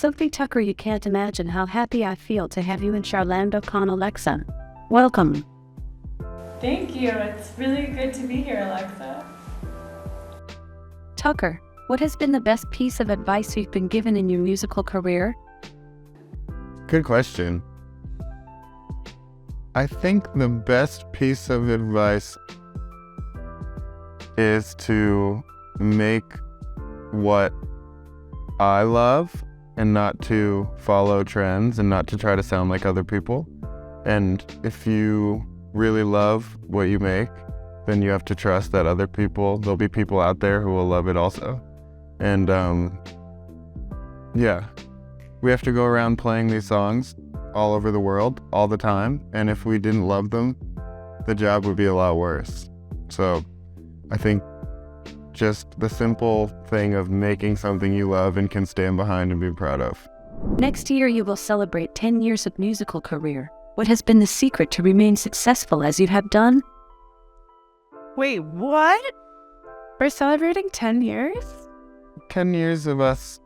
Sofi Tukker, you can't imagine how happy I feel to have you in Charlando con Alexa. Welcome. Thank you. It's really good to be here, Alexa. Tukker, what has been the best piece of advice you've been given in your musical career? Good question. I think the best piece of advice is to make what I love and not to follow trends and not to try to sound like other people. And if you really love what you make, then you have to trust that there'll be people out there who will love it also. And we have to go around playing these songs all over the world all the time. And if we didn't love them, the job would be a lot worse. So I think just the simple thing of making something you love and can stand behind and be proud of. Next year, you will celebrate 10 years of musical career. What has been the secret to remain successful as you have done? Wait, what? We're celebrating 10 years? 10 years of us,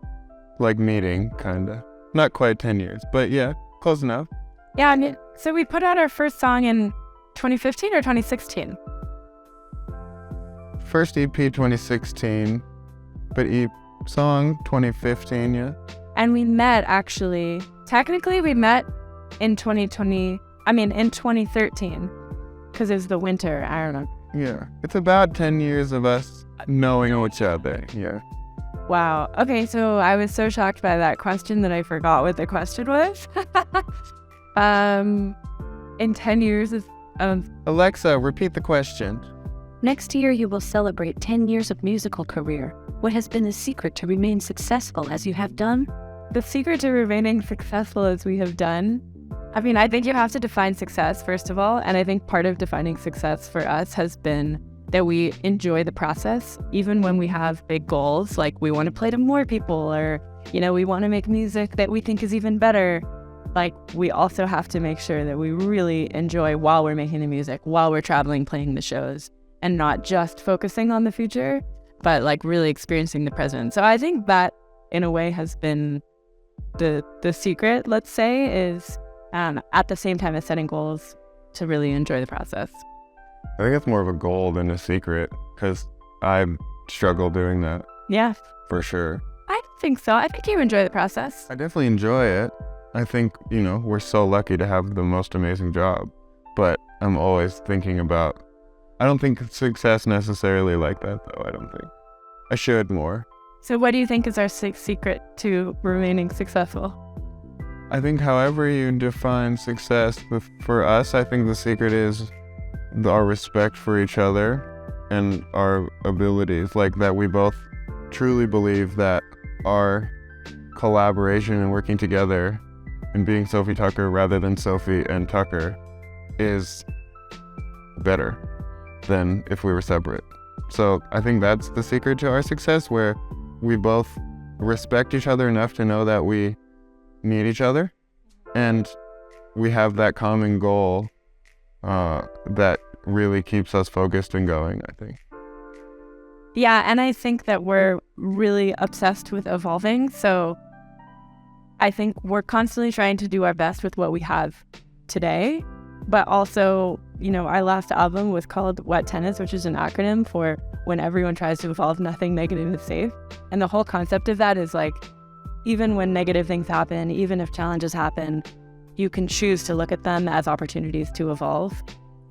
meeting, kinda. Not quite 10 years, but yeah, close enough. Yeah, so we put out our first song in 2015 or 2016? First EP 2016, but song 2015, yeah. And we met, actually. Technically, we met in 2013, because it was the winter, I don't know. Yeah, it's about 10 years of us knowing each other, yeah. Wow. Okay, so I was so shocked by that question that I forgot what the question was. In 10 years of... Alexa, repeat the question. Next year, you will celebrate 10 years of musical career. What has been the secret to remain successful as you have done? The secret to remaining successful as we have done? I think you have to define success, first of all. And I think part of defining success for us has been that we enjoy the process, even when we have big goals, like we want to play to more people, or, we want to make music that we think is even better. We also have to make sure that we really enjoy while we're making the music, while we're traveling, playing the shows, and not just focusing on the future, but really experiencing the present. So I think that, in a way, has been the secret, let's say, is at the same time as setting goals, to really enjoy the process. I think it's more of a goal than a secret, because I struggle doing that. Yeah. For sure. I think so. I think you enjoy the process. I definitely enjoy it. I think, we're so lucky to have the most amazing job. But I'm always thinking about... I don't think success necessarily like that, though. I don't think. I should more. So what do you think is our secret to remaining successful? I think however you define success, for us, I think the secret is our respect for each other and our abilities. That we both truly believe that our collaboration and working together and being Sofi Tukker rather than Sofi and Tukker is better than if we were separate. So I think that's the secret to our success, where we both respect each other enough to know that we need each other, and we have that common goal that really keeps us focused and going, I think. Yeah, and I think that we're really obsessed with evolving, so I think we're constantly trying to do our best with what we have today. But also, our last album was called Wet Tennis, which is an acronym for when everyone tries to evolve, nothing negative is safe. And the whole concept of that is even when negative things happen, even if challenges happen, you can choose to look at them as opportunities to evolve.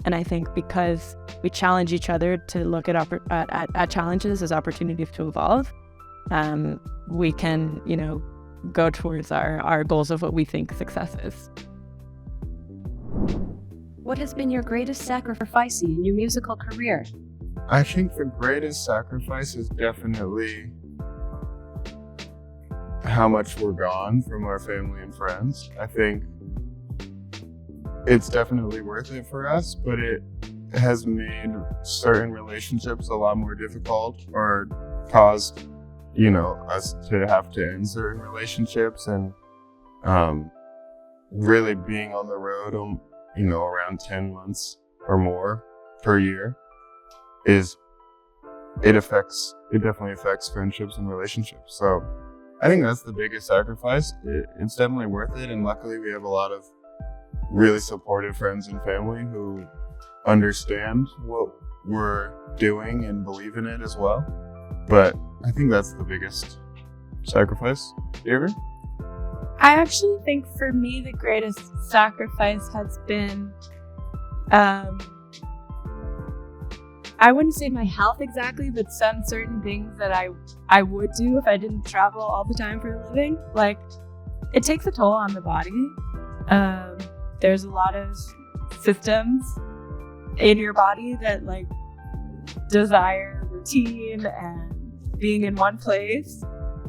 And I think because we challenge each other to look at challenges as opportunities to evolve, we can, go towards our goals of what we think success is. What has been your greatest sacrifice in your musical career? I think the greatest sacrifice is definitely how much we're gone from our family and friends. I think it's definitely worth it for us, but it has made certain relationships a lot more difficult, or caused, us to have to end certain relationships, and really being on the road, around 10 months or more per year it definitely affects friendships and relationships. So I think that's the biggest sacrifice. It's definitely worth it, and luckily we have a lot of really supportive friends and family who understand what we're doing and believe in it as well. But I think that's the biggest sacrifice. Do you ever? I actually think for me the greatest sacrifice has been, I wouldn't say my health exactly, but some certain things that I would do if I didn't travel all the time for a living. Like, it takes a toll on the body. There's a lot of systems in your body that like desire routine and being in one place.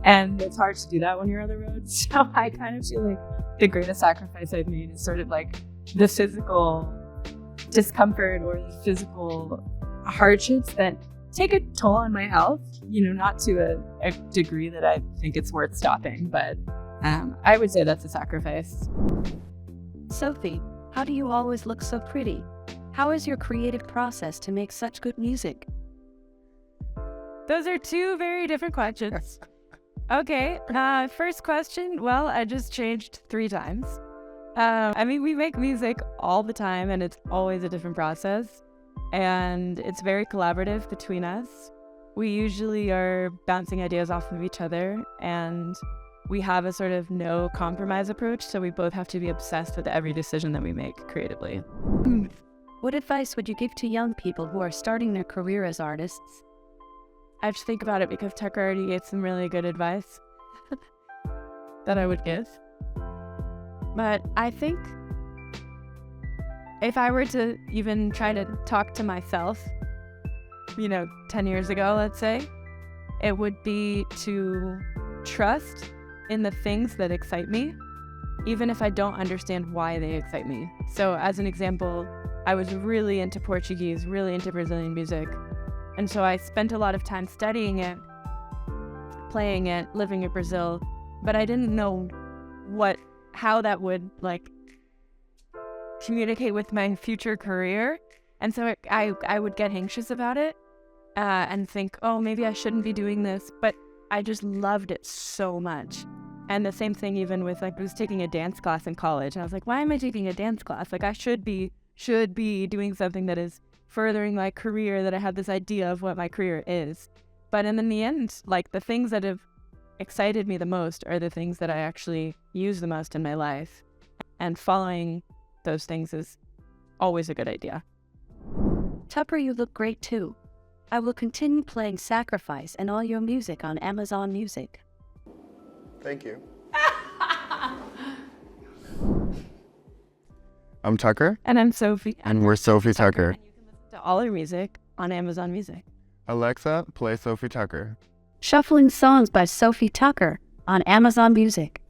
And it's hard to do that when you're on the road. So I kind of feel like the greatest sacrifice I've made is sort of like the physical discomfort or the physical hardships that take a toll on my health, not to a degree that I think it's worth stopping, but I would say that's a sacrifice. Sophie, how do you always look so pretty? How is your creative process to make such good music? Those are two very different questions. Okay, first question, well, I just changed 3 times. We make music all the time and it's always a different process. And it's very collaborative between us. We usually are bouncing ideas off of each other, and we have a sort of no compromise approach, so we both have to be obsessed with every decision that we make creatively. What advice would you give to young people who are starting their career as artists? I have to think about it because Tucker already gave some really good advice that I would give. But I think if I were to even try to talk to myself, 10 years ago, let's say, it would be to trust in the things that excite me, even if I don't understand why they excite me. So as an example, I was really into Portuguese, really into Brazilian music. And so I spent a lot of time studying it, playing it, living in Brazil, but I didn't know how that would communicate with my future career. And so I would get anxious about it and think, oh, maybe I shouldn't be doing this. But I just loved it so much. And the same thing even with I was taking a dance class in college. And I was like, why am I taking a dance class? I should be doing something that is furthering my career, that I have this idea of what my career is. But in the end, the things that have excited me the most are the things that I actually use the most in my life. And following those things is always a good idea. Tucker, you look great too. I will continue playing Sacrifice and all your music on Amazon Music. Thank you. I'm Tucker. And I'm Sophie. And we're Sofi Tukker. And you can listen to all our music on Amazon Music. Alexa, play Sofi Tukker. Shuffling songs by Sofi Tukker on Amazon Music.